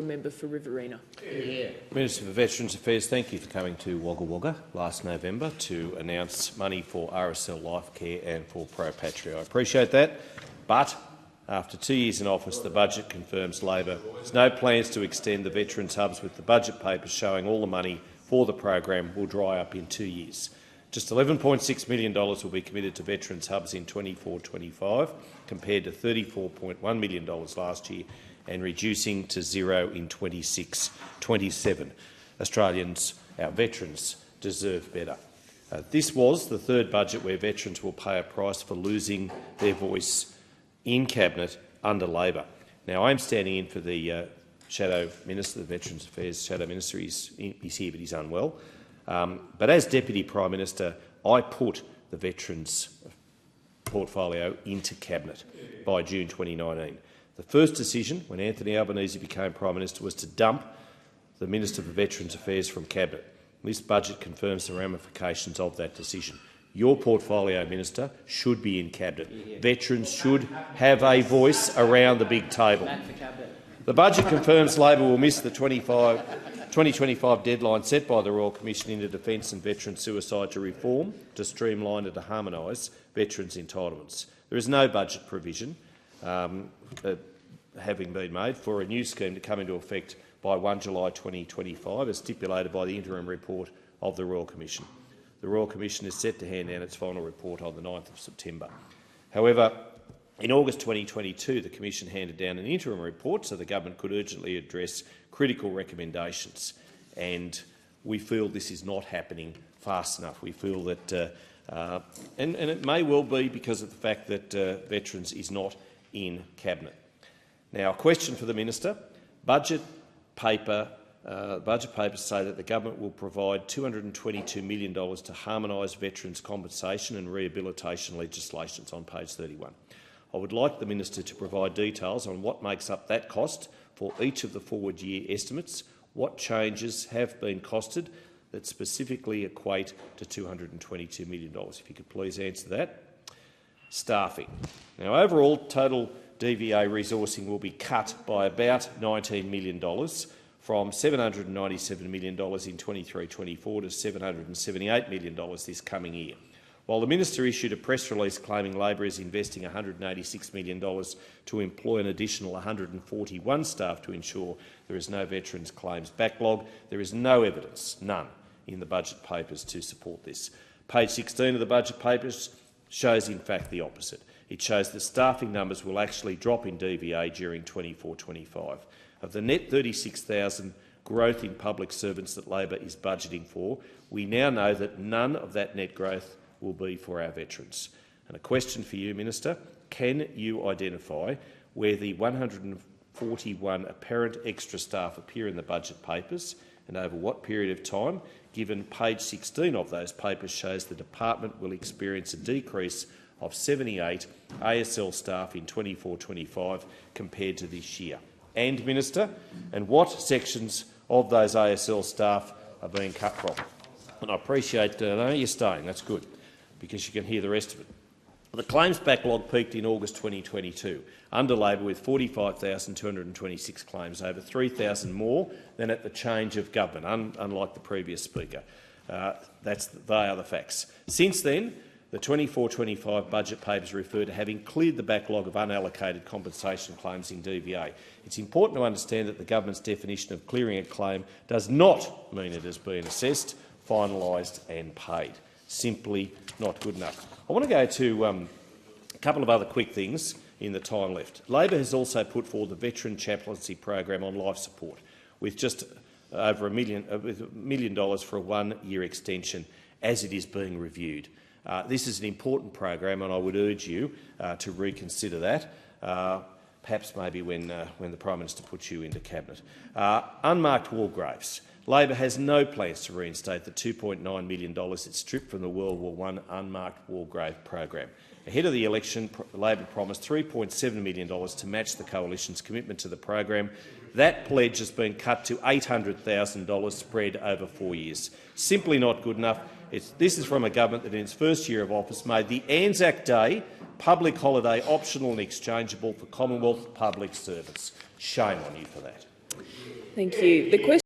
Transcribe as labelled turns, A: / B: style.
A: The member for Riverina.
B: Minister for Veterans Affairs, thank you for coming to Wagga Wagga last November to announce money for RSL Life Care and for Pro Patria. I appreciate that, but after 2 years in office, the budget confirms Labor has no plans to extend the Veterans Hubs, with the budget papers showing all the money for the program will dry up in 2 years. Just $11.6 million will be committed to Veterans Hubs in 24-25, compared to $34.1 million last year, and reducing to zero in 26-27. Australians, our veterans, deserve better. This was the third budget where veterans will pay a price for losing their voice in Cabinet under Labor. Now, I'm standing in for the Shadow Minister, the Veterans Affairs Shadow Minister. He's here, but he's unwell. But as Deputy Prime Minister, I put the Veterans portfolio into Cabinet by June 2019. The first decision, when Anthony Albanese became Prime Minister, was to dump the Minister for Veterans Affairs from Cabinet. This budget confirms the ramifications of that decision. Your portfolio, Minister, should be in Cabinet. Veterans should have a voice around the big table. The budget confirms Labor will miss the 2025 deadline set by the Royal Commission into Defence and Veteran Suicide to reform, to streamline and to harmonise veterans' entitlements. There is no budget provision having been made for a new scheme to come into effect by 1 July 2025, as stipulated by the interim report of the Royal Commission. The Royal Commission is set to hand down its final report on the 9th of September. However, in August 2022, the Commission handed down an interim report so the government could urgently address critical recommendations, and we feel this is not happening fast enough. We feel that, and it may well be because of the fact that Veterans is not in Cabinet. Now, a question for the Minister. Budget papers say that the government will provide $222 million to harmonise veterans' compensation and rehabilitation legislation. It's on page 31. I would like the Minister to provide details on what makes up that cost for each of the forward year estimates, what changes have been costed that specifically equate to $222 million. If you could please answer that. Staffing. Now, overall, total DVA resourcing will be cut by about $19 million, from $797 million in 23-24 to $778 million this coming year. While the Minister issued a press release claiming Labor is investing $186 million to employ an additional 141 staff to ensure there is no veterans' claims backlog, there is no evidence, none, in the budget papers to support this. Page 16 of the budget papers shows, in fact, the opposite. It shows that staffing numbers will actually drop in DVA during 24-25. Of the net 36,000 growth in public servants that Labor is budgeting for, we now know that none of that net growth will be for our veterans. And a question for you, Minister. Can you identify where the 141 apparent extra staff appear in the budget papers, and over what period of time, given page 16 of those papers shows the department will experience a decrease of 78 ASL staff in 24-25 compared to this year? And, Minister, and what sections of those ASL staff are being cut from? And I appreciate no, you're staying, that's good, because you can hear the rest of it. The claims backlog peaked in August 2022, under Labor, with 45,226 claims, over 3,000 more than at the change of government, unlike the previous Speaker. They are the facts. Since then, the 24-25 budget papers refer to having cleared the backlog of unallocated compensation claims in DVA. It's important to understand that the government's definition of clearing a claim does not mean it has been assessed, finalised and paid. Simply not good enough. I want to go to a couple of other quick things in the time left. Labor has also put forward the Veteran Chaplaincy Program on life support, with just over $1 million for a one-year extension as it is being reviewed. This is an important program, and I would urge you to reconsider that, perhaps maybe when the Prime Minister puts you into Cabinet. Unmarked war graves. Labor has no plans to reinstate the $2.9 million it stripped from the World War I unmarked war grave program. Ahead of the election, Labor promised $3.7 million to match the Coalition's commitment to the program. That pledge has been cut to $800,000 spread over 4 years. Simply not good enough. This is from a government that in its first year of office made the Anzac Day public holiday optional and exchangeable for Commonwealth public servants. Shame on you for that.
A: Thank you. The question